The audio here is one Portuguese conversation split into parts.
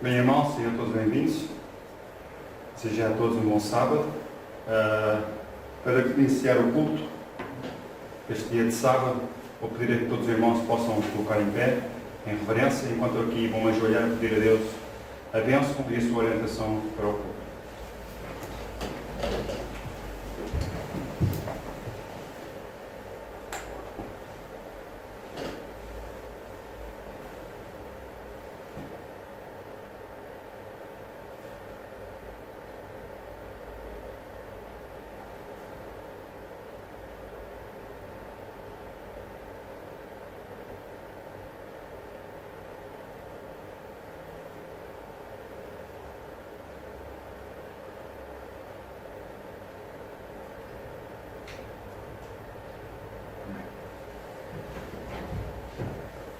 Bem, irmãos, sejam todos bem-vindos. Sejam a todos um bom sábado. Para iniciar o culto, este dia de sábado, vou pedir a que todos os irmãos possam colocar em pé, em reverência, enquanto eu aqui vou-me ajoelhar e pedir a Deus a bênção e a sua orientação para o culto.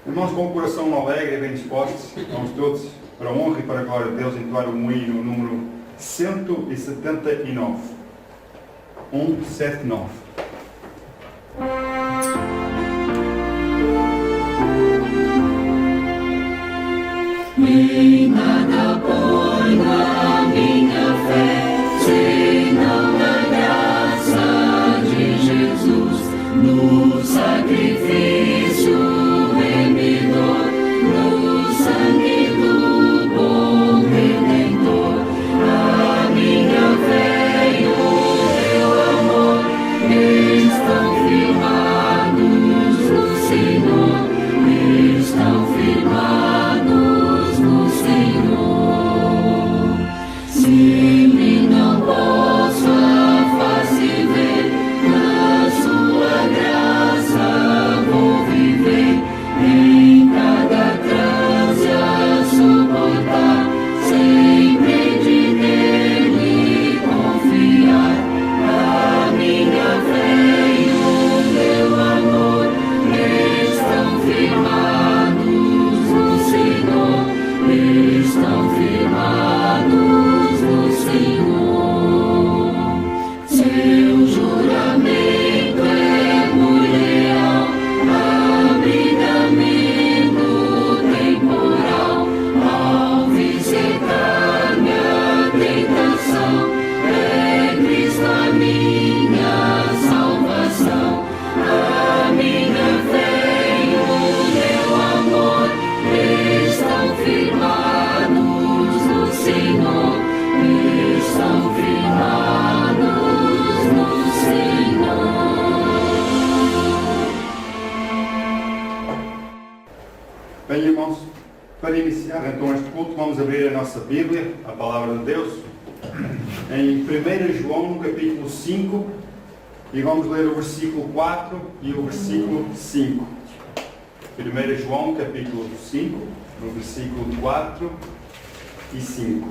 Irmãos, com o coração alegre e bem dispostos, vamos todos, para a honra e para a glória de Deus, entoar o hino número 179. 179. E nada põe na minha fé, senão na graça de Jesus, no sacrifício remidor, no sangue do bom Redentor. A minha fé e o meu amor estão firmados no Senhor, estão firmados no Senhor. Se me não posso a face ver, na sua graça vou viver, em cada transe a suportar, sempre de nele confiar. A minha fé e o meu amor estão firmados no Senhor, estão firmados no Senhor. Seu juramento é muito leal, abriga-me no temporal, ao visitar minha tentação, é Cristo a minha salvação. A minha fé e o meu amor estão firmados no Senhor, estão firmados no Senhor. Bem, irmãos, para iniciar então este culto, vamos abrir a nossa Bíblia, a Palavra de Deus, em 1 João, no capítulo 5, e vamos ler o versículo 4 e o versículo 5. 1 João, capítulo 5, no versículo 4 e 5.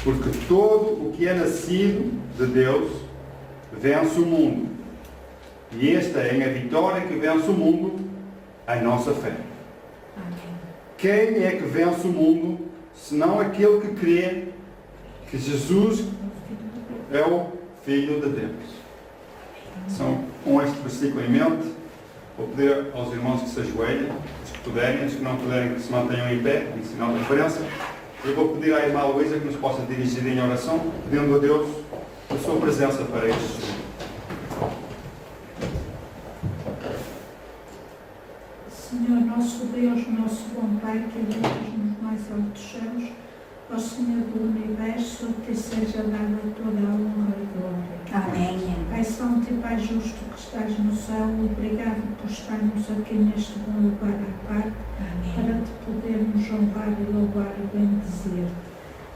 Porque todo o que é nascido de Deus vence o mundo. E esta é a vitória que vence o mundo, a nossa fé. Amém. Quem é que vence o mundo, senão aquele que crê que Jesus é o Filho de Deus? São com este versículo em mente, vou pedir aos irmãos que se ajoelhem, os que puderem, os que não puderem, que se mantenham em pé, em sinal de referência. Eu vou pedir à irmã Luísa que nos possa dirigir em oração, pedindo a Deus a sua presença para este estudo. Senhor, nosso Deus, nosso bom Pai, que habitas nos mais altos céus, ó Senhor do Universo, te seja dada toda a honra e glória. Amém. Pai Santo e Pai Justo que estás no céu, obrigado por estarmos aqui neste bom lugar à parte, para te podermos honrar e louvar e bendizer.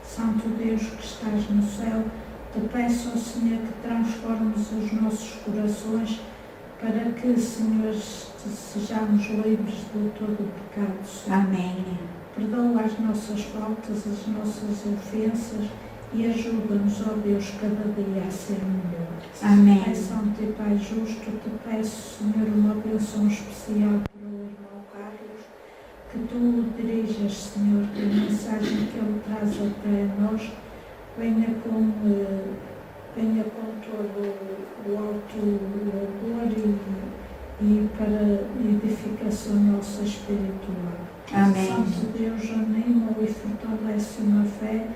Santo Deus que estás no céu, te peço, ó Senhor, que transformes os nossos corações para que, Senhor, sejamos livres de todo o pecado, Senhor. Amém. Perdoa as nossas faltas, as nossas ofensas e ajuda-nos, ó Deus, cada dia a ser melhor. Amém. Pai Santo e Pai Justo, te peço, Senhor, uma bênção especial para o irmão Carlos, que tu dirijas, Senhor, que a mensagem que ele traz até nós venha com todo o alto louvor e para edificação nossa espiritual. Amém. Santo Deus, anima e fortalece na fé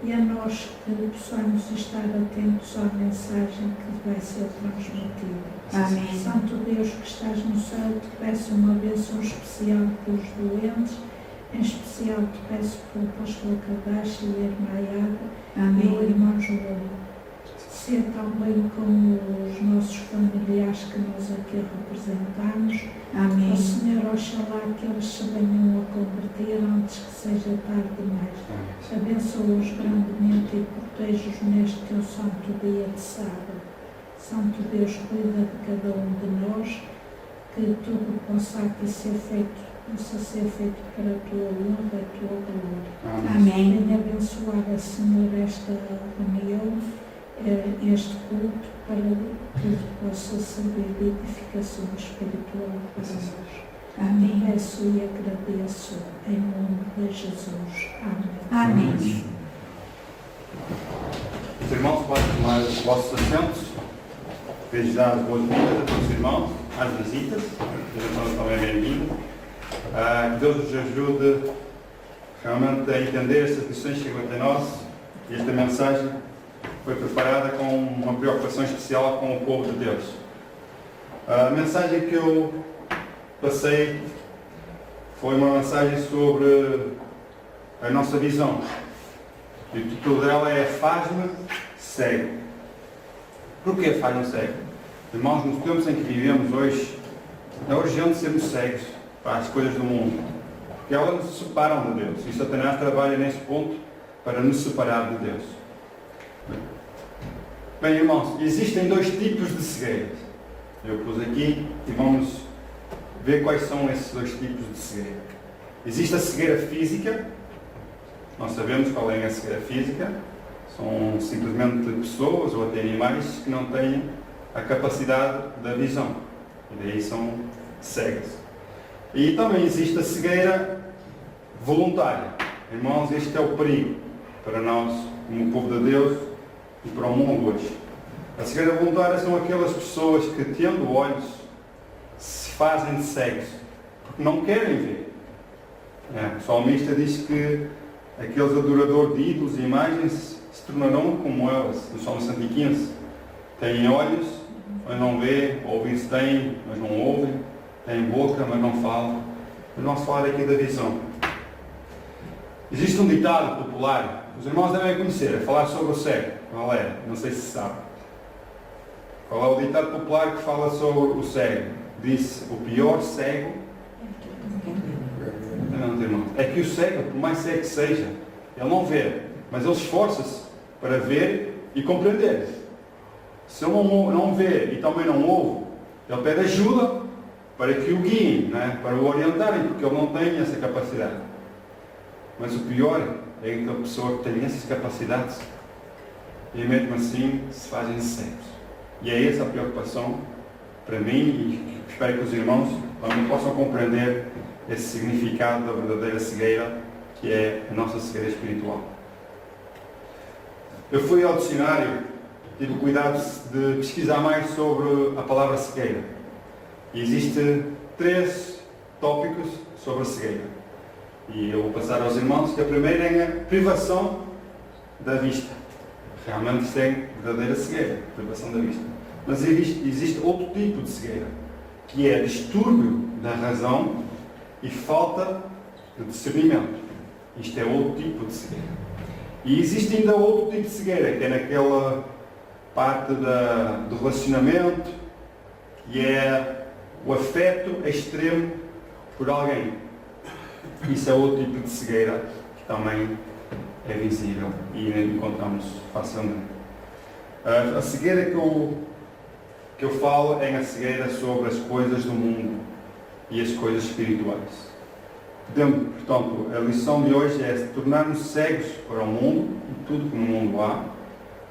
e a nós que possamos estar atentos à mensagem que vai ser transmitida. Amém. Santo Deus que estás no céu, te peço uma bênção especial pelos doentes, em especial te peço pelo apóstolo Kadashi e a irmã Iaga e o Amém. irmão João. Ser também com os nossos familiares que nós aqui representamos. Amém. Ó Senhor, oxalá que eles se venham a converter antes que seja tarde demais. Abençoa-os grandemente e proteja-os neste teu santo dia de sábado. Santo Deus, cuida de cada um de nós, que tudo possa aqui ser feito, possa ser feito para a tua honra e a tua glória. Amém. Venha abençoar a Senhor esta reunião, este culto, para que tudo possa servir de edificação espiritual para nós. Amém. Peço e agradeço em nome de Jesus. Amém. Amém. Os irmãos podem tomar os vossos assentos. Desejo dar as boas-vindas a todos os irmãos, às visitas. Os irmãos também bem-vindos. Que Deus nos ajude realmente a entender estas lições que chegam até nós. E esta mensagem foi preparada com uma preocupação especial com o povo de Deus. A mensagem que eu passei foi uma mensagem sobre a nossa visão. E o título dela é Faz-me Cego. Porquê faz-me cego? Irmãos, nos tempos em que vivemos hoje, é urgente sermos cegos para as coisas do mundo. Porque elas nos separam de Deus. E Satanás trabalha nesse ponto para nos separar de Deus. Bem, irmãos, existem dois tipos de cegueira. Eu pus aqui e vamos ver quais são esses dois tipos de cegueira. Existe a cegueira física. Nós sabemos qual é a cegueira física. São simplesmente pessoas ou até animais que não têm a capacidade da visão. E daí são cegas. E também existe a cegueira voluntária. Irmãos, este é o perigo para nós, como povo de Deus, e para o mundo hoje. A cegueira voluntária são aquelas pessoas que, tendo olhos, se fazem cegos, porque não querem ver. O salmista diz que aqueles adoradores de ídolos e imagens se tornarão como elas, no Salmo 115. Têm olhos, mas não vêem, ouvem-se têm, mas não ouvem, têm boca, mas não falam. Mas vamos falar aqui da visão. Existe um ditado popular, os irmãos devem conhecer, é falar sobre o cego. Qual é? Não sei se sabe. Qual é o ditado popular que fala sobre o cego? Disse, o pior cego... Não, irmão. É que o cego, por mais cego que seja, ele não vê, mas ele esforça-se para ver e compreender. Se ele não vê e também não ouve, ele pede ajuda para que o guiem, para o orientarem, porque ele não tem essa capacidade. Mas o pior é aquela pessoa que tem essas capacidades e mesmo assim se fazem cegos. E é essa a preocupação para mim e espero que os irmãos também possam compreender esse significado da verdadeira cegueira, que é a nossa cegueira espiritual. Eu fui ao dicionário, tive o cuidado de pesquisar mais sobre a palavra cegueira. E existem 3 tópicos sobre a cegueira. E eu vou passar aos irmãos que a primeira é a privação da vista. Realmente isto é verdadeira cegueira, privação da vista. Mas existe outro tipo de cegueira, que é distúrbio da razão e falta de discernimento. Isto é outro tipo de cegueira. E existe ainda outro tipo de cegueira, que é naquela parte do relacionamento, que é o afeto extremo por alguém. Isso é outro tipo de cegueira que também é visível e encontramos facilmente. A cegueira que eu falo é a cegueira sobre as coisas do mundo e as coisas espirituais. Portanto, a lição de hoje é tornar-nos cegos para o mundo e tudo que no mundo há,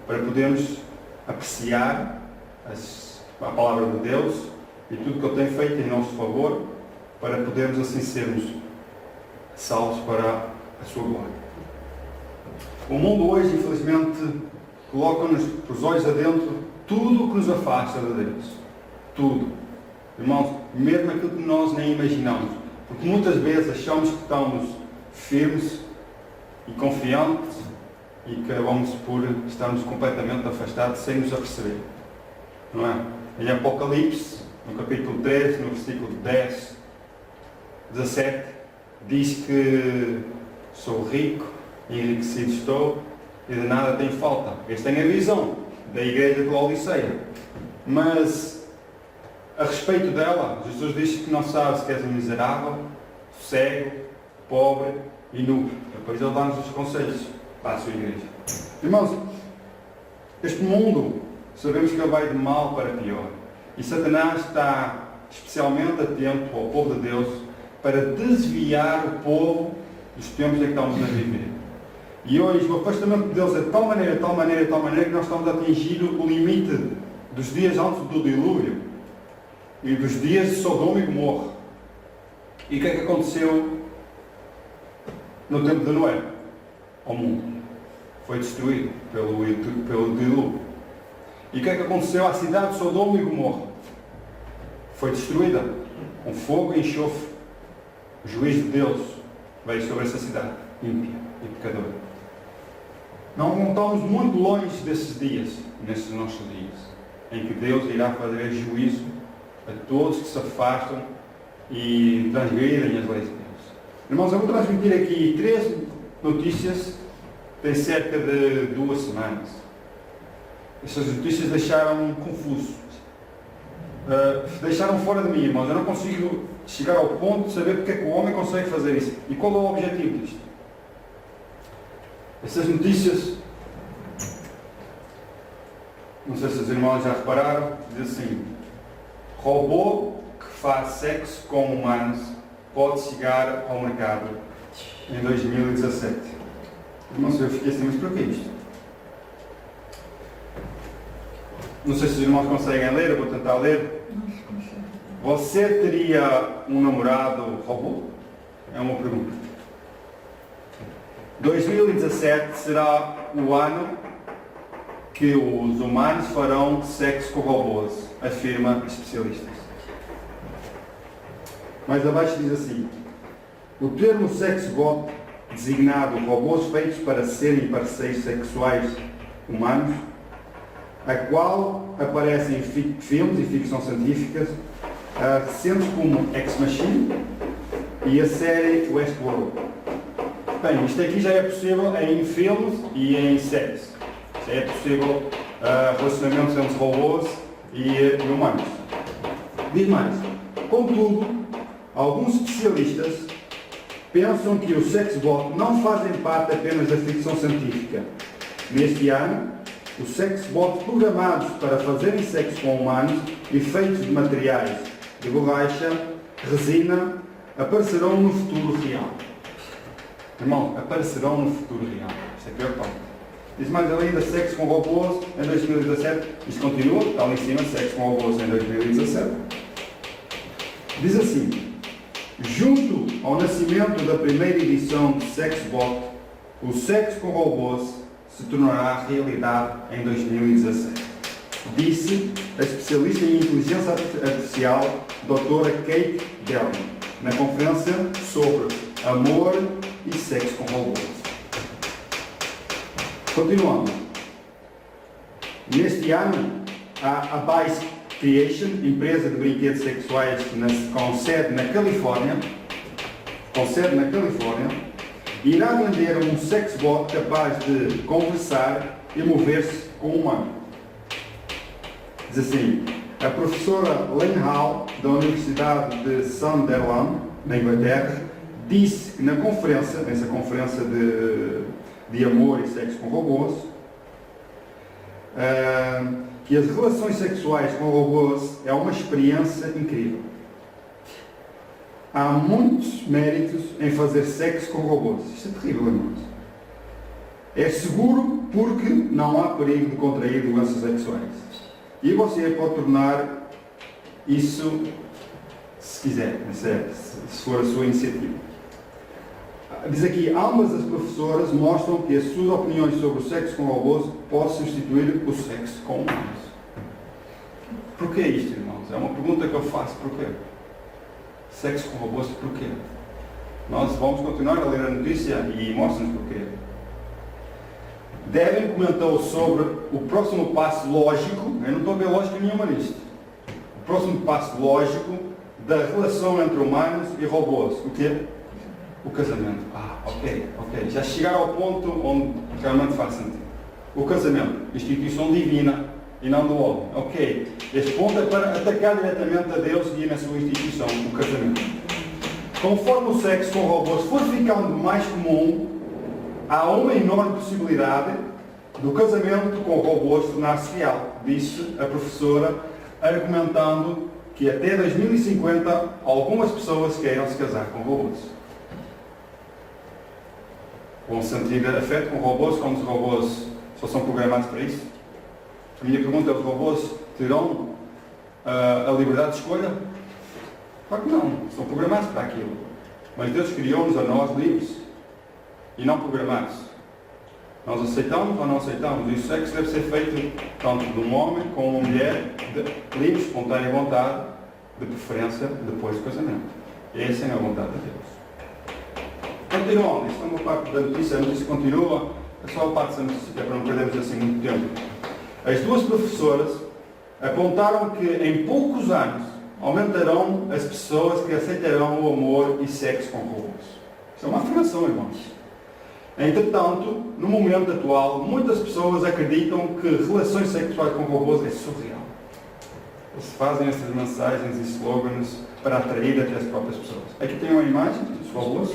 para podermos apreciar a palavra de Deus e tudo que Ele tem feito em nosso favor, para podermos assim sermos salvos para a sua glória. O mundo hoje, infelizmente, coloca-nos por os olhos adentro tudo o que nos afasta de Deus. Tudo. Irmãos, mesmo aquilo que nós nem imaginamos. Porque muitas vezes achamos que estamos firmes e confiantes e que acabamos por estarmos completamente afastados sem nos aperceber. Não é? Em Apocalipse, no capítulo 13, no versículo 10, 17, diz que sou rico, enriquecido estou e de nada tenho falta. Esta é a visão da igreja de Laodiceia. Mas a respeito dela, Jesus diz que não sabe se queres um miserável, cego, pobre e nu. Depois ele dá-nos os conselhos para a sua igreja. Irmãos, este mundo, sabemos que ele vai de mal para pior. E Satanás está especialmente atento ao povo de Deus para desviar o povo dos tempos em que estamos a viver. E hoje o afastamento de Deus é de tal maneira que nós estamos a atingir o limite dos dias antes do dilúvio e dos dias de Sodoma e Gomorra. E o que é que aconteceu no tempo de Noé? O mundo foi destruído pelo dilúvio. E o que é que aconteceu à cidade de Sodoma e Gomorra? Foi destruída com fogo e enxofre. O juízo de Deus veio sobre essa cidade ímpia e pecadora. Não estamos muito longe desses dias, nesses nossos dias, em que Deus irá fazer juízo a todos que se afastam e transgridem as leis de Deus. Irmãos, eu vou transmitir aqui 3 notícias, tem cerca de 2 semanas. Essas notícias deixaram-me confuso. Deixaram fora de mim, irmãos. Eu não consigo chegar ao ponto de saber porque é que o homem consegue fazer isso. E qual é o objetivo disto? Essas notícias, não sei se os irmãos já repararam, diz assim: robô que faz sexo com humanos pode chegar ao mercado em 2017. Irmãos, eu fiquei assim, mas por que isto? Não sei se os irmãos conseguem ler, eu vou tentar ler. Você teria um namorado robô? É uma pergunta. 2017 será o ano que os humanos farão sexo com robôs, afirma especialistas. Mais abaixo diz assim: o termo sexbot, designado robôs feitos para serem parceiros sexuais humanos, a qual aparecem em filmes e ficção científicas, recentes como Ex Machina e a série Westworld. Bem, isto aqui já é possível em filmes e em séries. Já é possível relacionamentos entre robôs e humanos. Diz mais: contudo, alguns especialistas pensam que os sexbots não fazem parte apenas da ficção científica. Neste ano, os sexbots programados para fazerem sexo com humanos e feitos de materiais de borracha, resina, aparecerão no futuro real. Irmão, aparecerão no futuro real. Isto é que é o ponto. Diz mais ainda: sexo com robôs em 2017. Isto continua, está ali em cima: sexo com robôs em 2017. Diz assim: junto ao nascimento da primeira edição de Sexbot, o sexo com robôs se tornará realidade em 2017. Disse a especialista em inteligência artificial, Dra. Kate Delman, na conferência sobre amor e sexo com robôs. Continuando. Neste ano, a Abyss Creation, empresa de brinquedos sexuais com sede na Califórnia, irá vender um sexbot capaz de conversar e mover-se com um humano. Diz assim: a professora Lynn Hall, da Universidade de Sunderland, na Inglaterra, disse que nessa conferência de amor e sexo com robôs, que as relações sexuais com robôs é uma experiência incrível. Há muitos méritos em fazer sexo com robôs. Isto é terrível, irmãos. É seguro porque não há perigo de contrair doenças sexuais. E você pode tornar isso se quiser, se for a sua iniciativa. Diz aqui: ambas as professoras mostram que as suas opiniões sobre o sexo com robôs podem substituir o sexo com humanos. Porquê isto, irmãos? É uma pergunta que eu faço. Porquê? Sexo com robôs, porquê? Nós vamos continuar a ler a notícia e mostra-nos porquê. Devin comentou sobre o próximo passo lógico, eu não estou a ver lógica nenhuma nisto, o próximo passo lógico da relação entre humanos e robôs. O quê? O casamento. Ok. Já chegaram ao ponto onde realmente faz sentido. O casamento, instituição divina e não do homem. Ok. Este ponto é para atacar diretamente a Deus e na sua instituição, o casamento. Conforme o sexo com robôs for ficando mais comum, há uma enorme possibilidade do casamento com robôs tornar-se real, disse a professora, argumentando que até 2050 algumas pessoas queiram se casar com robôs. Vão sentir afeto com robôs quando os robôs só são programados para isso? A minha pergunta é: os robôs terão a liberdade de escolha? Claro que não, são programados para aquilo. Mas Deus criou-nos a nós livres e não programados. Nós aceitamos ou não aceitamos? E o sexo deve ser feito tanto de um homem como uma mulher, de livre, espontânea vontade, de preferência depois do casamento. Essa é a vontade de Deus. Continuando, isto é uma parte da notícia, a notícia continua, é só a parte da notícia, que é para não perdermos assim muito tempo. As duas professoras apontaram que em poucos anos aumentarão as pessoas que aceitarão o amor e sexo com robôs. Isso é uma afirmação, irmãos. Entretanto, no momento atual, muitas pessoas acreditam que relações sexuais com robôs é surreal. Eles fazem essas mensagens e slogans para atrair até as próprias pessoas. Aqui tem uma imagem dos robôs.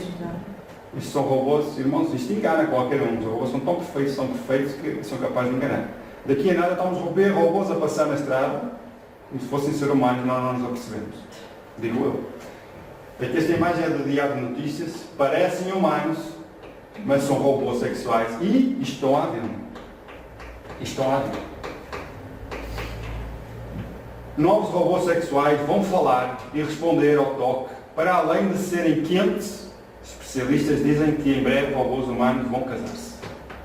Estes são robôs, irmãos, isto engana qualquer um. Os robôs são tão perfeitos que são capazes de enganar. Daqui a nada estamos a ver robôs a passar na estrada, como se fossem seres humanos, nós não nos apercebemos. Digo eu. Aqui esta imagem é do Diário de Notícias. Parecem humanos, mas são robôs sexuais e estão à venda. Novos robôs sexuais vão falar e responder ao toque, para além de serem quentes. Especialistas dizem que em breve robôs humanos vão casar-se.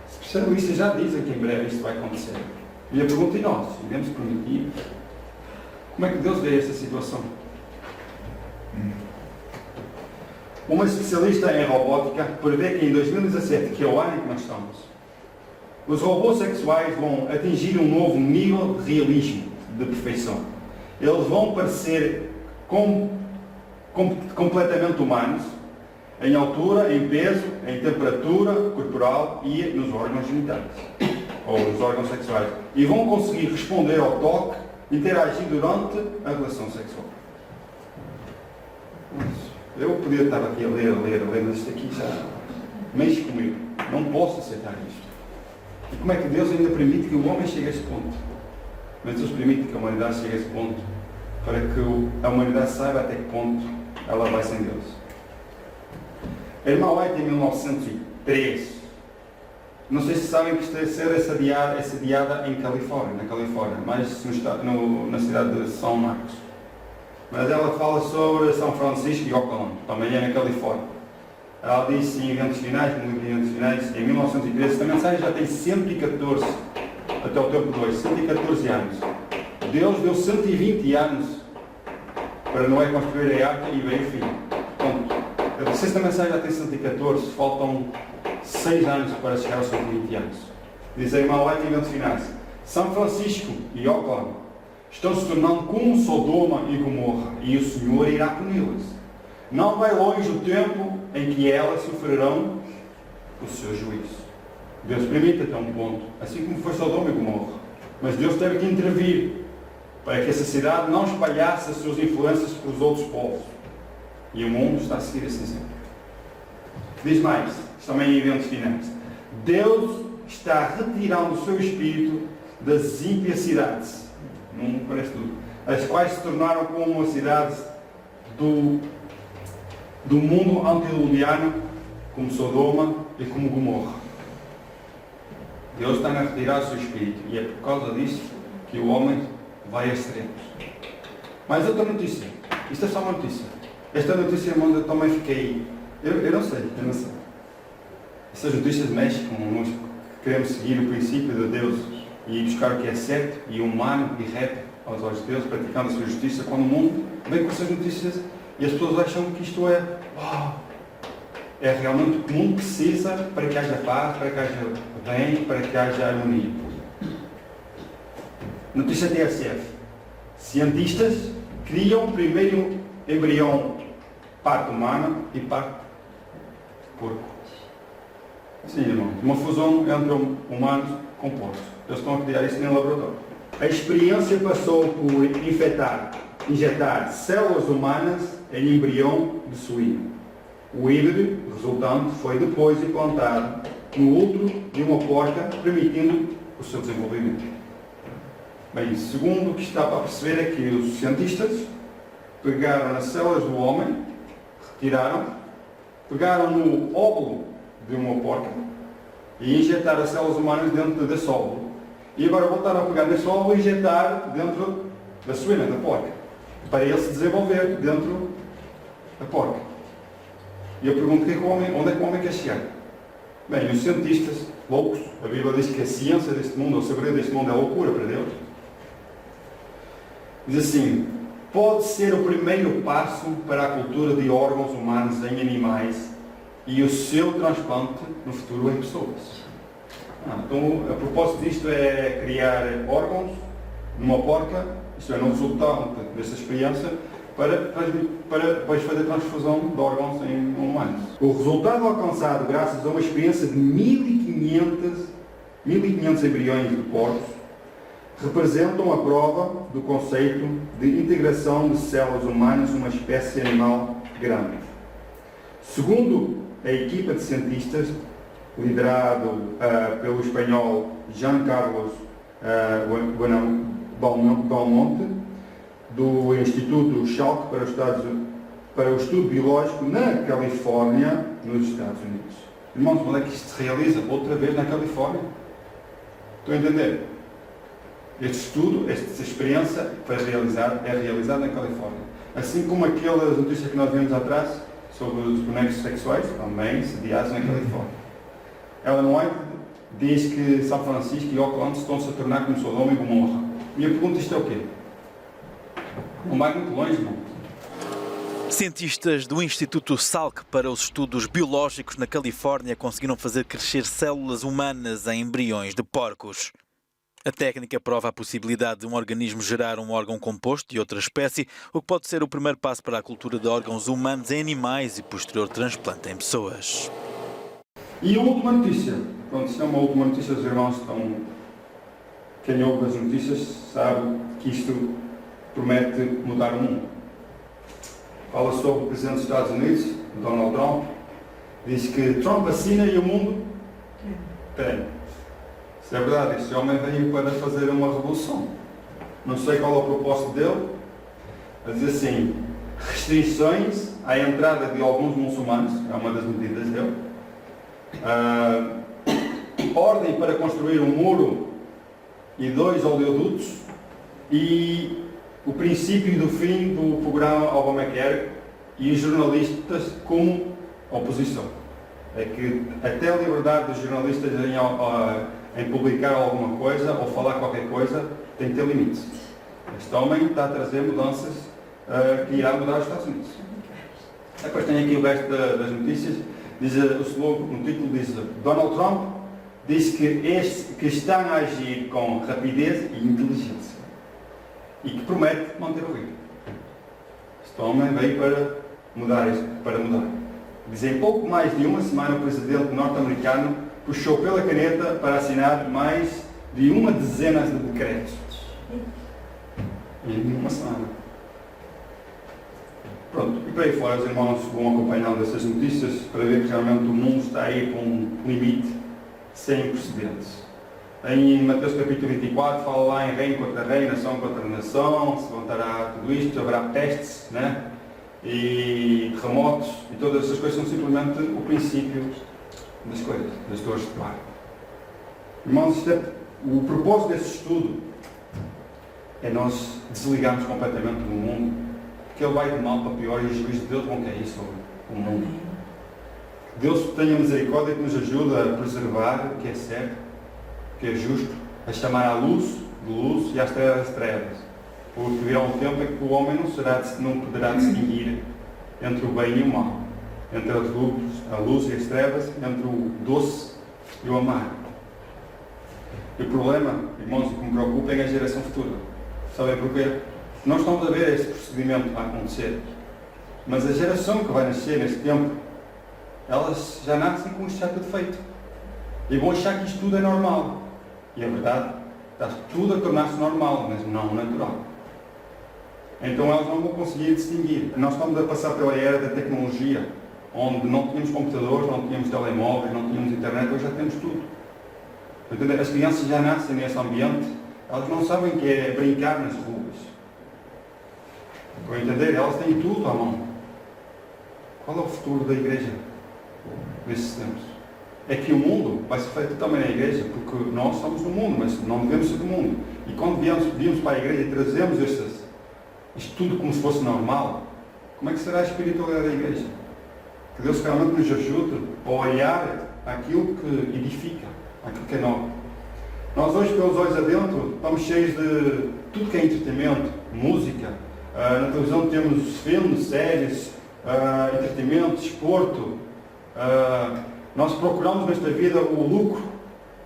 Especialistas já dizem que em breve isto vai acontecer. E a pergunta é: nós iremos permitir? Como é que Deus vê esta situação? Uma especialista em robótica prevê que em 2017, que é o ano em que nós estamos, os robôs sexuais vão atingir um novo nível de realismo, de perfeição. Eles vão parecer completamente humanos, em altura, em peso, em temperatura corporal e nos órgãos genitais, ou nos órgãos sexuais. E vão conseguir responder ao toque, interagir durante a relação sexual. Eu podia estar aqui a ler, mas isto aqui já mexe comigo. Não posso aceitar isto. E como é que Deus ainda permite que o homem chegue a este ponto? Mas Deus permite que a humanidade chegue a este ponto para que a humanidade saiba até que ponto ela vai sem Deus. A irmã White, em 1903, não sei se sabem que esta série é sediada em Califórnia, na Califórnia, mas na cidade de São Marcos. Mas ela fala sobre São Francisco e Oakland, também é na Califórnia. Ela disse em Eventos Finais, em 1913, esta mensagem já tem 114, até o tempo 2, 114 anos. Deus deu 120 anos para Noé construir a arca e veio o fim. Ponto. Se esta mensagem já tem 114, faltam 6 anos para chegar aos 120 anos. Diz a irmã White em Eventos Finais: São Francisco e Oakland estão se tornando como Sodoma e Gomorra, e o Senhor irá puni-las. Não vai longe o tempo em que elas sofrerão o seu juízo. Deus permite até um ponto, assim como foi Sodoma e Gomorra. Mas Deus teve que intervir para que essa cidade não espalhasse as suas influências para os outros povos. E o mundo está a seguir esse exemplo. Diz mais, também em Eventos Finais: Deus está retirando o seu espírito das ímpias cidades, não parece tudo, as quais se tornaram como uma cidade do mundo antediluviano, como Sodoma e como Gomorra. Deus está a retirar o seu espírito, e é por causa disso que o homem vai a extremos. Mais outra notícia. Isto é só uma notícia. Esta notícia, irmãos, eu também fiquei... Eu não sei. Essas notícias mexem connosco. Queremos seguir o princípio de Deus e buscar o que é certo e humano e reto aos olhos de Deus, praticando a sua justiça, quando o mundo vem com essas notícias E as pessoas acham que isto é, uau, é realmente o que o mundo precisa para que haja paz, para que haja bem, para que haja harmonia. Notícia TSF. Cientistas criam o primeiro embrião parte humana e parte porco. Sim, irmão. Uma fusão entre humanos com porcos. Eles estão a criar isso no laboratório. A experiência passou por injetar células humanas em embrião de suíno. O híbrido resultante foi depois implantado no útero de uma porca, permitindo o seu desenvolvimento. Bem, segundo o que está para perceber é que os cientistas pegaram nas células do homem, pegaram no óvulo de uma porca e injetaram as células humanas dentro desse óvulo. E agora voltaram a pegar nesse óvulo e injetar dentro da suína, da porca, para ele se desenvolver dentro da porca. E eu pergunto onde é que o homem quer chegar? Bem, os cientistas loucos, a Bíblia diz que a ciência deste mundo, o segredo deste mundo é loucura para Deus. Diz assim, pode ser o primeiro passo para a cultura de órgãos humanos em animais e o seu transplante no futuro em pessoas. Então, a propósito disto é criar órgãos numa porca, isto é, no resultado desta experiência, para depois fazer transfusão de órgãos em humanos. O resultado alcançado graças a uma experiência de 1500 embriões de porcos representam a prova do conceito de integração de células humanas numa espécie animal grande. Segundo a equipa de cientistas, liderado pelo espanhol Jean Carlos Belmonte, do Instituto Salk para o Estudo Biológico na Califórnia, nos Estados Unidos. Irmãos, onde é que isto se realiza? Outra vez na Califórnia. Estão a entender? Este estudo, esta experiência é realizada na Califórnia. Assim como aquelas notícias que nós vimos atrás sobre os bonecos sexuais, também sediados na Califórnia. Ellen White diz que São Francisco e Oakland estão-se a tornar como Sodoma e Gomorra. E a pergunta isto é o quê? Não vai muito longe, não. Cientistas do Instituto Salk para os Estudos Biológicos na Califórnia conseguiram fazer crescer células humanas em embriões de porcos. A técnica prova a possibilidade de um organismo gerar um órgão composto de outra espécie, o que pode ser o primeiro passo para a cultura de órgãos humanos em animais e posterior transplante em pessoas. E a última notícia. Pronto, se é uma última notícia, os irmãos estão... Quem ouve as notícias sabe que isto promete mudar o mundo. Fala sobre o Presidente dos Estados Unidos, Donald Trump. Diz que Trump assina e o mundo tem. Isso é verdade, este homem veio para fazer uma revolução. Não sei qual é o propósito dele. A dizer assim, restrições à entrada de alguns muçulmanos, é uma das medidas dele. Ordem para construir um muro e 2 oleodutos e o princípio do fim do programa Obamacare e os jornalistas como oposição. É que até a liberdade dos jornalistas em publicar alguma coisa ou falar qualquer coisa tem que ter limites. Este homem está a trazer mudanças que irá mudar os Estados Unidos. Depois tem aqui o resto das notícias. Diz, o slogan, no título diz: Donald Trump diz que estão a agir com rapidez e inteligência e que promete manter o ritmo. Este homem veio para mudar isto, para mudar. Diz, em pouco mais de uma semana o presidente norte-americano puxou pela caneta para assinar mais de uma dezena de decretos. Em uma semana. Pronto, e para aí fora os irmãos vão acompanhando essas notícias para ver que realmente o mundo está aí com um limite sem precedentes. Em Mateus capítulo 24 fala lá em reino contra reino, nação contra nação, se levantará tudo isto, haverá pestes, né? E terremotos, e todas essas coisas são simplesmente o princípio das coisas, das dores de parto. Irmãos, o propósito desse estudo é nós desligarmos completamente do mundo, que ele vai de mal para pior e o juízo de Deus vão cair sobre o mundo. Deus tenha misericórdia que nos ajuda a preservar o que é certo, o que é justo, a chamar à luz de luz e às trevas de trevas. Porque virá um tempo em que o homem não poderá distinguir entre o bem e o mal, entre a luz e as trevas, entre o doce e o amargo. E o problema, irmãos, que me preocupa é a geração futura. Sabem porquê? Nós estamos a ver este procedimento a acontecer, mas a geração que vai nascer neste tempo, elas já nascem com isto já tudo feito. E vão achar que isto tudo é normal. E a verdade, está tudo a tornar-se normal, mas não natural. Então elas não vão conseguir distinguir. Nós estamos a passar pela era da tecnologia, onde não tínhamos computadores, não tínhamos telemóveis, não tínhamos internet, hoje já temos tudo. Portanto, as crianças já nascem nesse ambiente, elas não sabem o que é brincar nas ruas. Estão a entender? Elas têm tudo à mão. Qual é o futuro da igreja nesses tempos? É que o mundo vai se refletir também na igreja, porque nós somos do mundo, mas não devemos ser do mundo. E quando viemos para a igreja e trazemos isto tudo como se fosse normal, como é que será a espiritualidade da igreja? Que Deus realmente nos ajude a olhar aquilo que edifica, aquilo que é novo. Nós hoje, pelos olhos adentro, estamos cheios de tudo que é entretenimento, música. Na televisão temos filmes, séries, entretenimento, desporto. Nós procuramos nesta vida o lucro,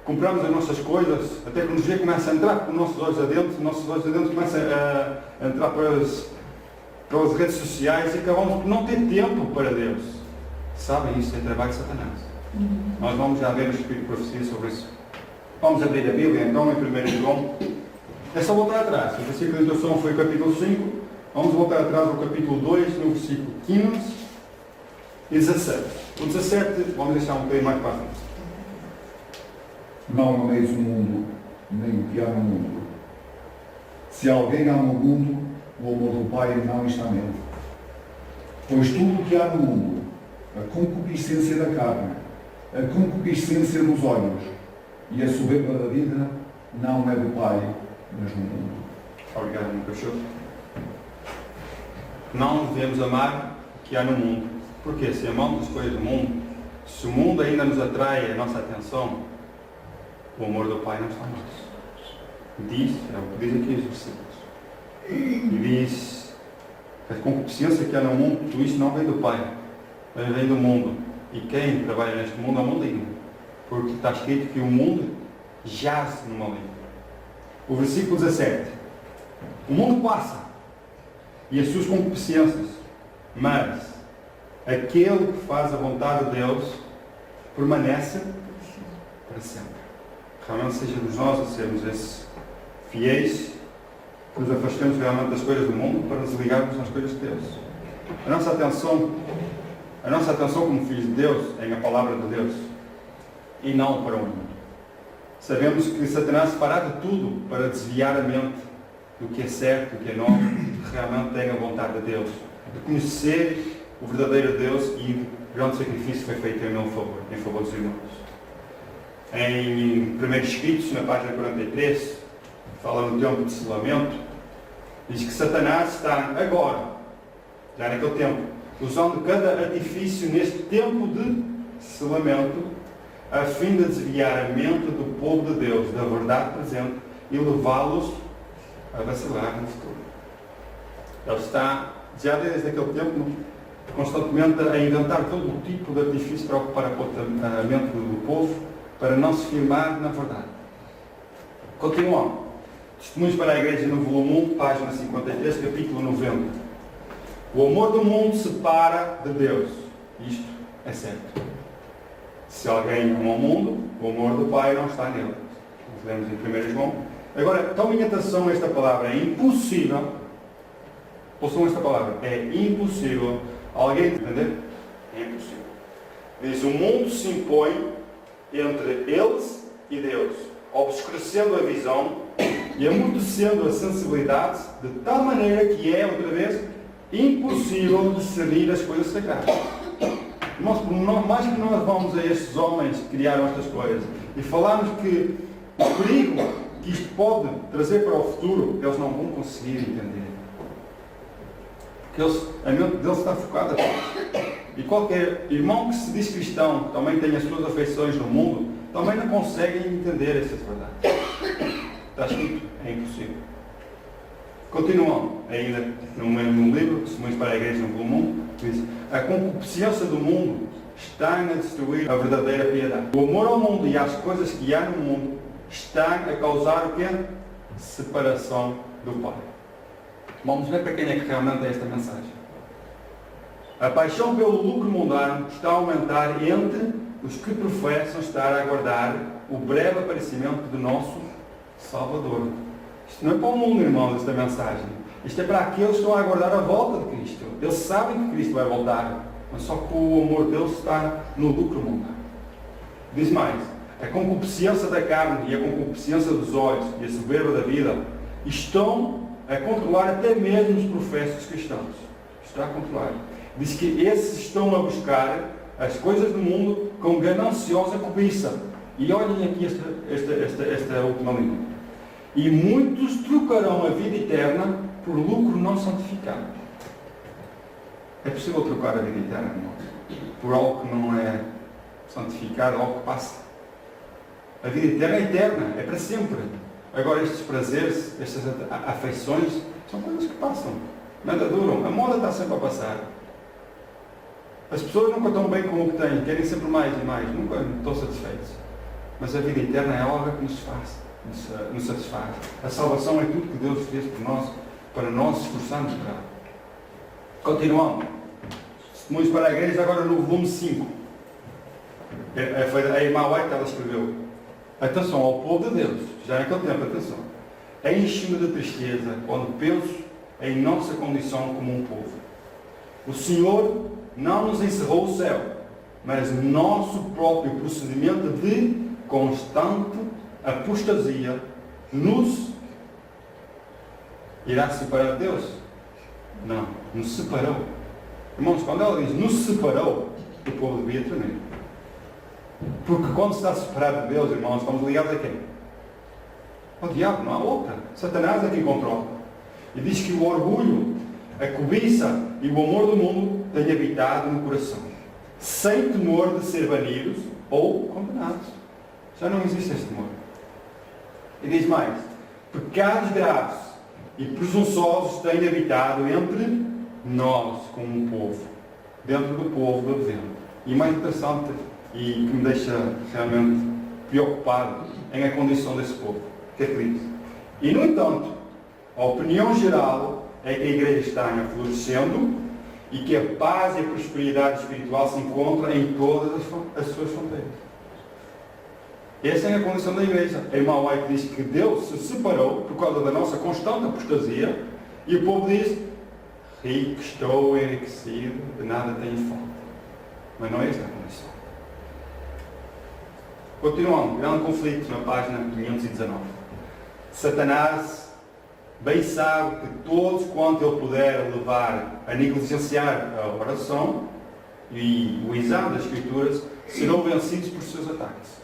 compramos as nossas coisas, a tecnologia começa a entrar pelos nossos olhos adentro começam a entrar pelas redes sociais e acabamos por não ter tempo para Deus. Sabem, isso é trabalho de Satanás. Nós vamos já ver no Espírito de Profecia sobre isso. Vamos abrir a Bíblia então em 1 João. É só voltar atrás. O versículo de introdução foi o capítulo 5. Vamos voltar atrás ao capítulo 2, no versículo 15 e 17. O 17 vamos deixar um bocadinho mais para a frente. Não ameis o mundo, nem o que há no mundo. Se alguém ama o mundo, o amor do Pai não está nele. Pois tudo o que há no mundo, a concupiscência da carne, a concupiscência dos olhos e a soberba da vida, não é do Pai, mas do mundo. Obrigado, meu cachorro. Não devemos amar o que há no mundo. Porque se amamos as coisas do mundo, se o mundo ainda nos atrai a nossa atenção, o amor do Pai não está em nós. Diz, é o que diz aqui os versículos. E diz que a concupiscência que há no mundo, tudo isto não vem do Pai, mas vem do mundo. E quem trabalha neste mundo é o maligno. Porque está escrito que o mundo jaz no maligno. O versículo 17. O mundo passa e as suas concupiscências, mas aquele que faz a vontade de Deus permanece para sempre. Realmente sejamos nós a sermos esses fiéis, que nos afastemos realmente das coisas do mundo para nos ligarmos às coisas de Deus. A nossa atenção como filhos de Deus é na palavra de Deus e não para o mundo. Sabemos que Satanás fará de tudo para desviar a mente do que é certo, do que é nobre, que realmente tem a vontade de Deus, de conhecer o verdadeiro Deus e o grande sacrifício foi feito em meu favor, em favor dos irmãos. Em 1 Escritos, na página 43, fala no tempo de selamento, diz que Satanás está agora, já naquele tempo, usando cada artifício neste tempo de selamento, a fim de desviar a mente do povo de Deus da verdade presente e levá-los a vacilar no futuro. Ele está, já desde aquele tempo, constantemente a inventar todo o tipo de artifício para ocupar a mente do povo, para não se firmar na verdade. Continuamos. Testemunhos para a Igreja no volume 1, página 53, capítulo 90. O amor do mundo separa de Deus. Isto é certo. Se alguém ama o mundo, o amor do Pai não está nele. Nós lemos em 1 João. Agora, tomem atenção a esta palavra. É impossível. Ouçam esta palavra. É impossível. Alguém entender? É impossível. Diz, o mundo se impõe entre eles e Deus, obscurecendo a visão e amortecendo a sensibilidade, de tal maneira que é, outra vez, impossível discernir as coisas sagradas. Irmãos, mais que nós vamos a estes homens que criaram estas coisas e falarmos que o perigo que isto pode trazer para o futuro, eles não vão conseguir entender. Porque a mente deles está focada. E qualquer irmão que se diz cristão, que também tem as suas afeições no mundo, também não consegue entender essas verdades. Está escrito, é impossível. Continuando, ainda no mesmo livro, Testemunhos para a Igreja no volume 1, diz: a concupiscência do mundo está a destruir a verdadeira piedade. O amor ao mundo e às coisas que há no mundo está a causar o quê? Separação do Pai. Vamos ver para quem é que realmente é esta mensagem. A paixão pelo lucro mundano está a aumentar entre os que professam estar a aguardar o breve aparecimento do nosso Salvador. Isto não é para o mundo, irmãos, esta mensagem. Isto é para aqueles que estão a aguardar a volta de Cristo. Eles sabem que Cristo vai voltar, mas só que o amor deles está no lucro mundano. Diz mais: a concupiscência da carne e a concupiscência dos olhos e a soberba da vida estão a controlar até mesmo os professos cristãos. Está a controlar. Diz que esses estão a buscar as coisas do mundo com gananciosa cobiça. E olhem aqui esta última linha. E muitos trocarão a vida eterna por lucro não santificado. É possível trocar a vida eterna, irmãos, por algo que não é santificado, algo que passa. A vida eterna é eterna, é para sempre. Agora estes prazeres, estas afeições, são coisas que passam, nada duram. A moda está sempre a passar. As pessoas nunca estão bem com o que têm, querem sempre mais e mais, nunca estão satisfeitos. Mas a vida eterna é algo que nos satisfaz. A salvação é tudo que Deus fez por nós, para nós esforçarmos para ela. Continuando. Testemunhos para a Igreja, agora no volume 5. Foi a irmã White, ela escreveu: atenção ao povo de Deus, já naquele tempo, atenção. Enche-me de tristeza quando penso em nossa condição como um povo. O Senhor não nos encerrou o céu, mas nosso próprio procedimento de constante apostasia nos irá separar de Deus? Não, nos separou. Irmãos, quando ela diz nos separou, o povo devia tremer. Porque quando se está separado de Deus, irmãos, estamos ligados a quem? Ao diabo, não há outra. Satanás é quem controla. E diz que o orgulho, a cobiça e o amor do mundo têm habitado no coração, sem temor de ser banidos ou condenados. Já não existe esse temor. E diz mais: pecados graves e presunçosos têm habitado entre nós, como um povo, dentro do povo do Advento. E mais interessante, e que me deixa realmente preocupado, é a condição desse povo. O que é que diz? E, no entanto, a opinião geral é que a Igreja está florescendo e que a paz e a prosperidade espiritual se encontram em todas as suas fronteiras. Essa é a condição da Igreja. A irmã White diz que Deus se separou por causa da nossa constante apostasia, e o povo diz: rico estou, enriquecido, de nada tenho falta. Mas não é esta a condição. Continuando, grande conflito na página 519. Satanás bem sabe que todos quanto ele puder levar a negligenciar a oração e o exame das Escrituras serão vencidos por seus ataques.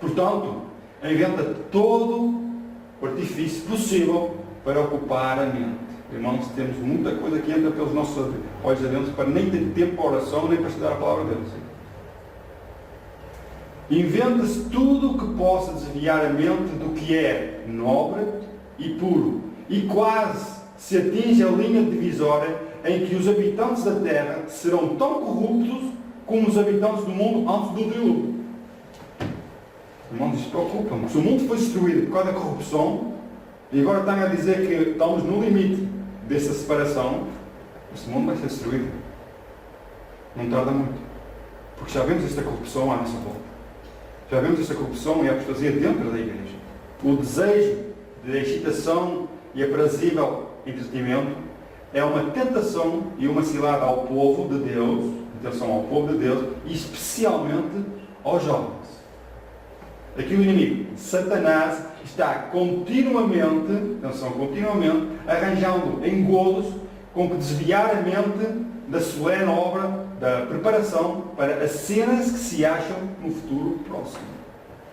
Portanto, inventa todo o artifício possível para ocupar a mente. Irmãos, temos muita coisa que entra pelos nossos olhos adentro para nem ter tempo para a oração, nem para estudar a palavra de Deus. Inventa-se tudo o que possa desviar a mente do que é nobre e puro, e quase se atinge a linha divisória em que os habitantes da terra serão tão corruptos como os habitantes do mundo antes do dilúvio. Irmãos, isto preocupa-me. Se o mundo foi destruído por causa da corrupção, e agora estão a dizer que estamos no limite dessa separação, este mundo vai ser destruído. Não tarda muito. Porque já vemos esta corrupção à nossa volta. Já vemos esta corrupção e a apostasia dentro da Igreja. O desejo de excitação e aprazível entretenimento é uma tentação e uma cilada ao povo de Deus, atenção ao povo de Deus, e especialmente aos jovens. Aqui o inimigo, Satanás, está continuamente arranjando engodos com que desviar a mente da solene obra da preparação para as cenas que se acham no futuro próximo.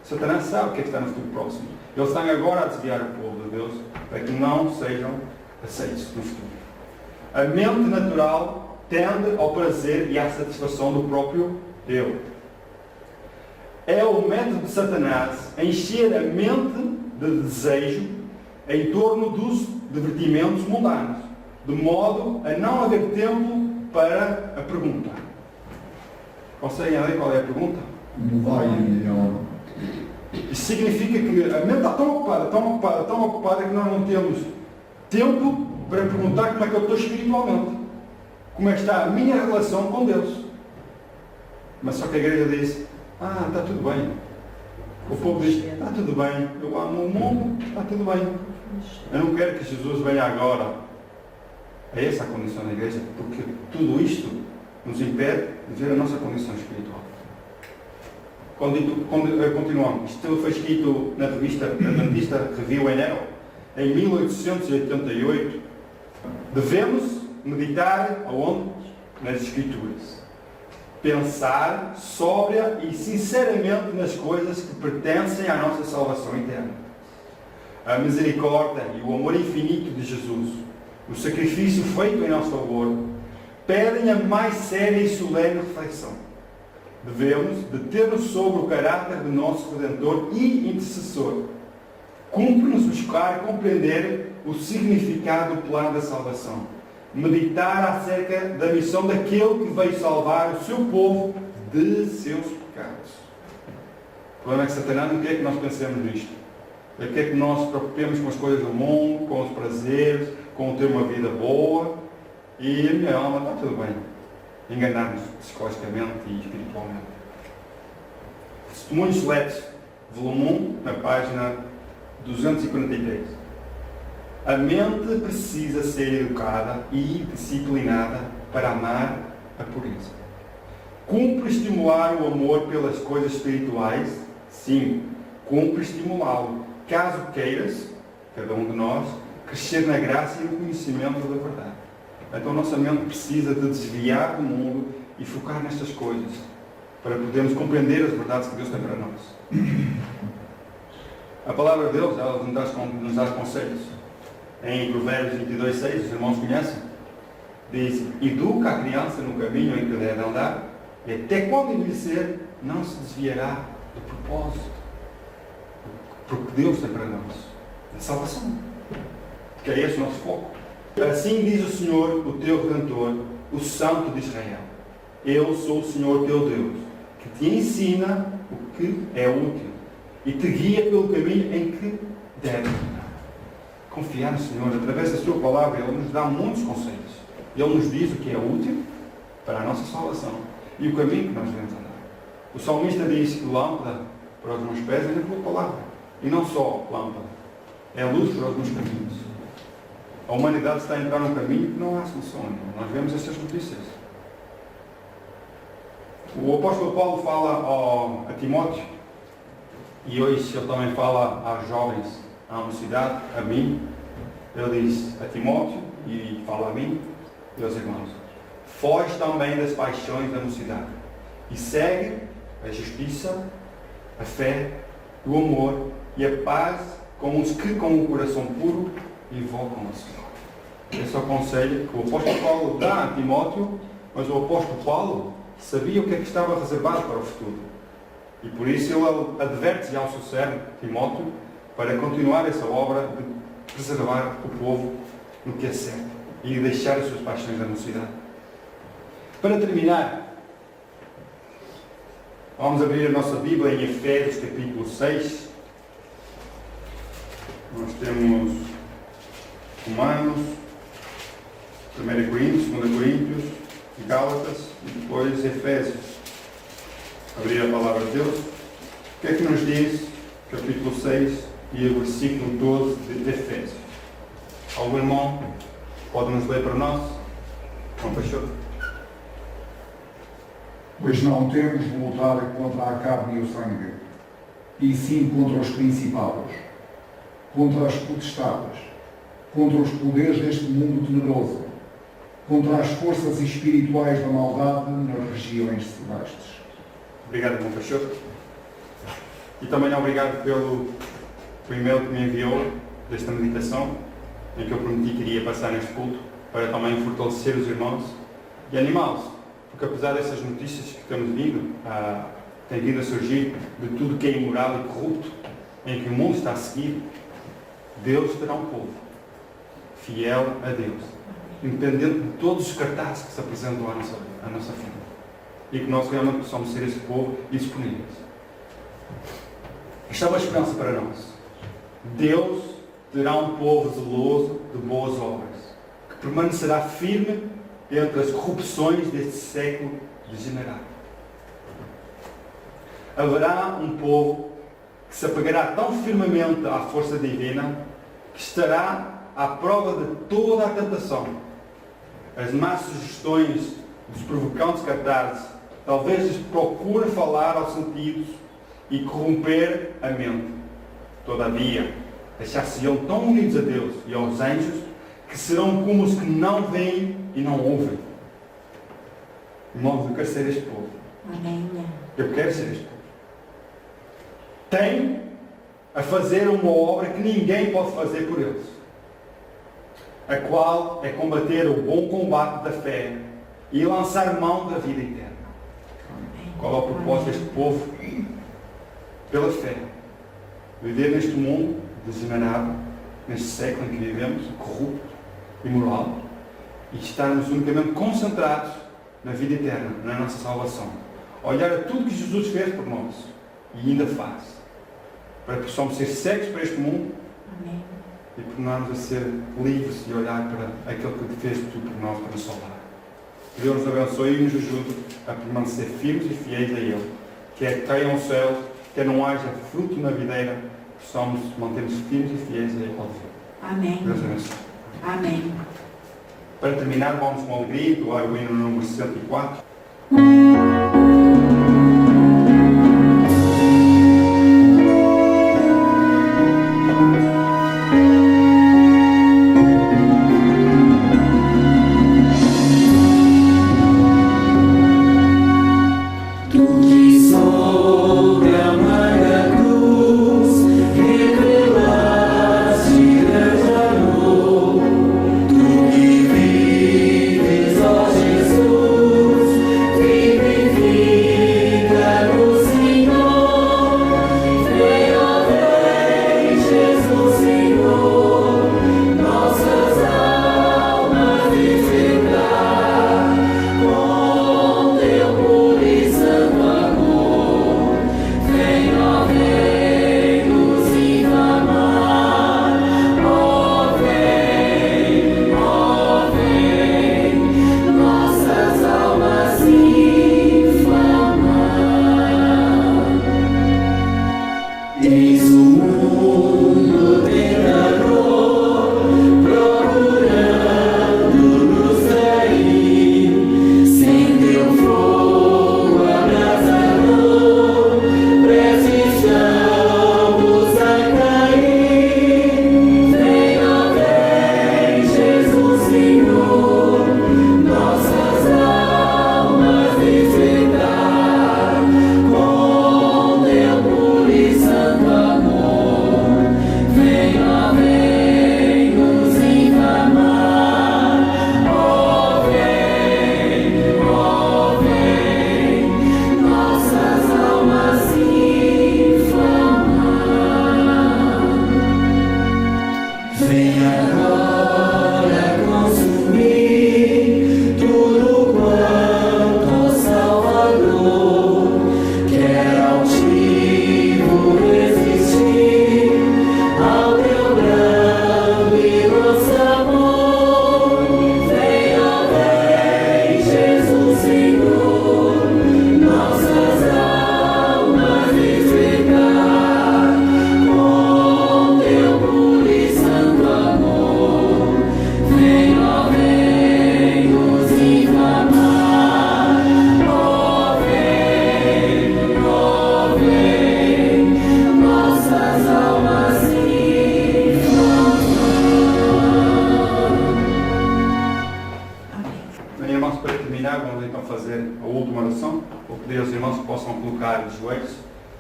Satanás sabe o que é que está no futuro próximo. Eles estão agora a desviar o povo de Deus para que não sejam aceitos no futuro. A mente natural tende ao prazer e à satisfação do próprio eu. É o método de Satanás encher a mente de desejo em torno dos divertimentos mundanos, de modo a não haver tempo para a pergunta. Conseguem ler qual é a pergunta? Mudai a minha alma. Isso significa que a mente está tão ocupada que nós não temos tempo para perguntar como é que eu estou espiritualmente. Como é que está a minha relação com Deus. Mas só que a igreja diz, está tudo bem. O povo diz, está tudo bem. Eu amo o mundo, está tudo bem. Eu não quero que Jesus venha agora. É essa a condição da igreja, porque tudo isto nos impede de ver a nossa condição espiritual. Continuamos. Isto foi escrito na revista Adventista Review and Herald, em 1888. Devemos meditar aonde? Nas Escrituras. Pensar sóbria e sinceramente nas coisas que pertencem à nossa salvação eterna. A misericórdia e o amor infinito de Jesus, o sacrifício feito em nosso favor, pedem a mais séria e solene reflexão. Devemos deter-nos sobre o caráter do nosso Redentor e Intercessor. Cumpre-nos buscar compreender o significado do plano da salvação. Meditar acerca da missão daquele que veio salvar o seu povo de seus pecados. O problema é que Satanás não quer que nós pensemos nisto. Ele quer que nós nos preocupemos com as coisas do mundo, com os prazeres, com ter uma vida boa. E a minha alma está tudo bem. Enganar-nos psicologicamente e espiritualmente. Testemunhos Seletos, volume 1, na página 243. A mente precisa ser educada e disciplinada para amar a pureza. Cumpre estimular o amor pelas coisas espirituais? Sim, cumpre estimulá-lo. Caso queiras, cada um de nós, crescer na graça e no conhecimento da verdade. Então a nossa mente precisa de desviar do mundo e focar nestas coisas, para podermos compreender as verdades que Deus tem para nós. A palavra de Deus, ela nos dá conselhos. Em Provérbios 22:6, os irmãos conhecem? Diz, educa a criança no caminho em que deve andar, e até quando envelhecer, não se desviará do propósito. Porque Deus tem para nós a salvação. Que é esse o nosso foco. Assim diz o Senhor, o teu Redentor, o Santo de Israel. Eu sou o Senhor teu Deus, que te ensina o que é útil e te guia pelo caminho em que deves andar. Confiar no Senhor, através da sua palavra, Ele nos dá muitos conselhos. Ele nos diz o que é útil para a nossa salvação e o caminho que nós devemos andar. O salmista diz que lâmpada para os meus pés é a tua palavra. E não só lâmpada, é luz para os meus caminhos. A humanidade está a entrar num caminho que não há solução. Nós vemos estas notícias. O apóstolo Paulo fala a Timóteo, e hoje ele também fala aos jovens, à mocidade, a mim. Ele diz a Timóteo, e fala a mim, e aos irmãos: foge também das paixões da mocidade, e segue a justiça, a fé, o amor e a paz com os que com o coração puro invocam a Senhor. Esse é o conselho que o apóstolo Paulo dá a Timóteo, mas o apóstolo Paulo sabia o que é que estava reservado para o futuro. E por isso ele adverte ao seu servo, Timóteo, para continuar essa obra de preservar o povo no que é certo e deixar as suas paixões da mocidade. Para terminar, vamos abrir a nossa Bíblia em Efésios capítulo 6. Nós temos Romanos, 1 Coríntios, 2 Coríntios, Gálatas e depois Efésios. Abrir a palavra de Deus. O que é que nos diz capítulo 6 e o versículo 12 de Efésios? Algum irmão pode nos ler para nós? Não fechou? Pois não temos de lutar contra a carne e o sangue, e sim contra os principados, contra as potestades, contra os poderes deste mundo tenebroso, contra as forças espirituais da maldade nas regiões celestes. Obrigado, irmão Peixoto. E também obrigado pelo e-mail que me enviou desta meditação, em que eu prometi que iria passar neste culto, para também fortalecer os irmãos e animá-los. Porque apesar dessas notícias que têm vindo a surgir, de tudo que é imoral e corrupto, em que o mundo está a seguir, Deus terá um povo fiel a Deus, independente de todos os cartazes que se apresentam à nossa frente. E que nós realmente possamos ser esse povo e disponíveis. Isto é uma esperança para nós. Deus terá um povo zeloso de boas obras, que permanecerá firme entre as corrupções deste século degenerado. Haverá um povo que se apegará tão firmemente à força divina que estará à prova de toda a tentação. As más sugestões dos provocantes cartazes talvez lhes procurem falar aos sentidos e corromper a mente. Todavia, deixar-se-ão tão unidos a Deus e aos anjos que serão como os que não veem e não ouvem. Irmãos, eu quero ser este povo. Amém. Eu quero ser este povo. Tem a fazer uma obra que ninguém pode fazer por eles, a qual é combater o bom combate da fé e lançar mão da vida eterna. Qual é o propósito deste povo? Pela fé. Viver neste mundo degenerado, neste século em que vivemos, corrupto, imoral, e estarmos unicamente concentrados na vida eterna, na nossa salvação. Olhar a tudo que Jesus fez por nós e ainda faz, para que possamos ser cegos para este mundo. Amém. E tornarmos a ser livres e olhar para aquele que fez tudo por nós para nos salvar. Que Deus nos abençoe e nos ajude a permanecer firmes e fiéis a Ele. Quer caiam os céus, quer não haja fruto na videira, possamos manter-nos firmes e fiéis a Ele. Amém. Deus abençoe. Amém. Para terminar, vamos com alegria doar o hino número 64.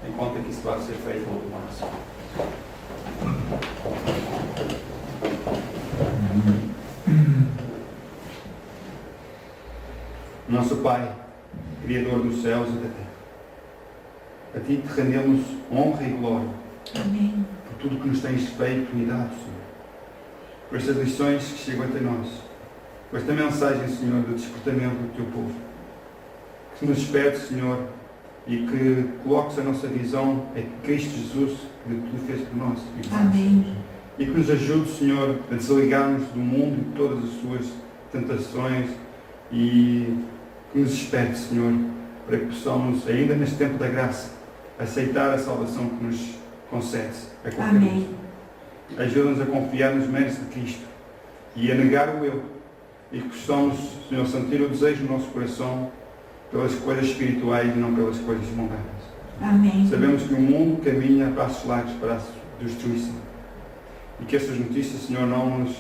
Enquanto aqui se vai ser feita a última oração. Nosso Pai, Criador dos céus e da terra, a Ti te rendemos honra e glória. Amém. Por tudo o que nos tens feito e dado, Senhor. Por estas lições que chegam até nós. Por esta mensagem, Senhor, de despertamento do teu povo. Que nos despertes, Senhor, e que coloques a nossa visão em Cristo Jesus, que tudo fez por nós. Amém. E que nos ajude, Senhor, a desligarmos do mundo e de todas as suas tentações e que nos desperte, Senhor, para que possamos, ainda neste tempo da graça, aceitar a salvação que nos concedes a qualquer Amém. um. Ajuda-nos a confiar nos méritos de Cristo e a negar o eu. E que possamos, Senhor, sentir o desejo no nosso coração pelas coisas espirituais e não pelas coisas mundanas. Amém. Sabemos que o mundo caminha a passos largos para a destruição. E que essas notícias, Senhor, não nos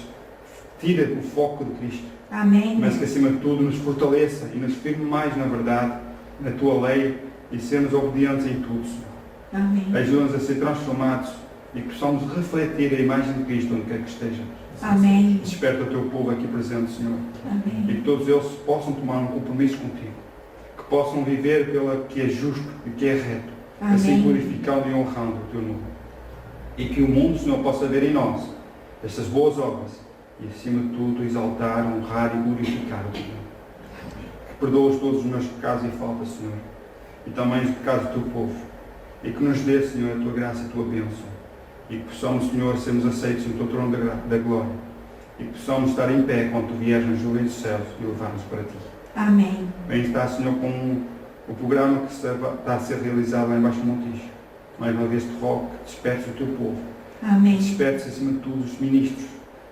tire o foco de Cristo. Amém. Mas que, acima de tudo, nos fortaleça e nos firme mais na verdade, na Tua lei e sermos obedientes em tudo, Senhor. Amém. Ajuda-nos a ser transformados e que possamos refletir a imagem de Cristo onde quer que estejamos. Amém. Desperta o Teu povo aqui presente, Senhor. E Amém. que todos eles possam tomar um compromisso contigo. Que possam viver pela que é justo e que é reto. Assim Amém. glorificando e honrando o Teu nome. E que o mundo, Senhor, possa ver em nós estas boas obras e, acima de tudo, exaltar, honrar e glorificar o Teu nome. Que perdoas todos os meus pecados e faltas, Senhor, e também os pecados do Teu povo. E que nos dê, Senhor, a Tua graça e a Tua bênção. E que possamos, Senhor, sermos aceitos no Teu trono da glória. E que possamos estar em pé quando Tu vieres nas nuvens dos céus e levar-nos para Ti. Amém. Bem está, Senhor, com o programa que está a ser realizado lá embaixo do Montijo. Mais uma vez te rogo que despertes o Teu povo. Amém. Despertes, acima de tudo, os ministros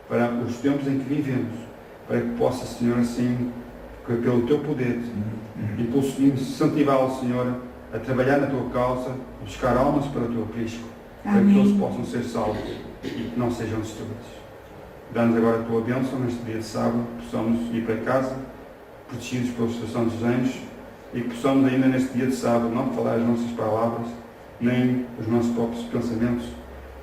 para os tempos em que vivemos. Para que possa, Senhor, assim, pelo Teu poder, incentivá-los, Senhor, a trabalhar na Tua causa, buscar almas para o Teu aprisco, para que eles Amém. possam ser salvos e que não sejam destruídos. Dá-nos agora a Tua bênção neste dia de sábado, possamos ir para casa, protegidos pelos Teus santos anjos, e que possamos ainda neste dia de sábado não falar as nossas palavras, nem os nossos próprios pensamentos,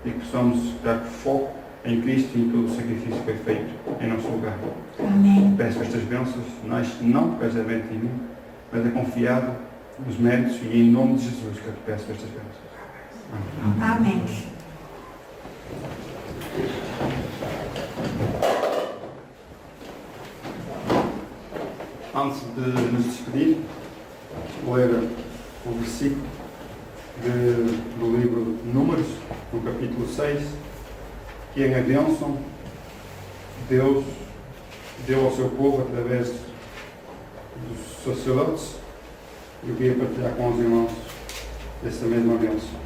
e que possamos dar foco em Cristo e em todo o sacrifício que foi feito em nosso lugar. Amém. Peço estas bênçãos, não porque és depende de mim, mas é confiado nos méritos e em nome de Jesus que eu te peço estas bênçãos. Amém. Amém. Antes de nos despedir, vou ler o versículo do livro de Números, no capítulo 6, que é a bênção que Deus deu ao seu povo através dos sacerdotes. Eu queria partilhar com os irmãos essa mesma bênção.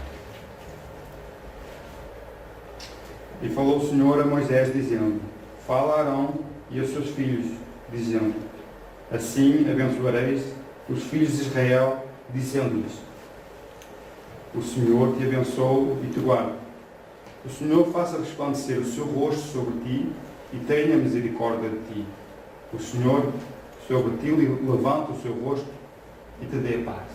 E falou o Senhor a Moisés, dizendo: Fala a Arão e aos seus filhos, dizendo: Assim abençoareis os filhos de Israel, dizendo-lhes: O Senhor te abençoe e te guarde. O Senhor faça resplandecer o seu rosto sobre ti e tenha misericórdia de ti. O Senhor sobre ti levanta o seu rosto e te dê a paz.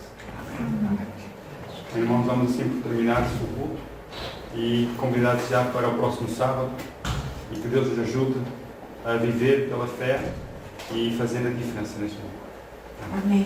Irmãos, vamos assim por terminar o culto e convidados já para o próximo sábado, e que Deus nos ajude a viver pela fé e fazer a diferença neste mundo. Amém.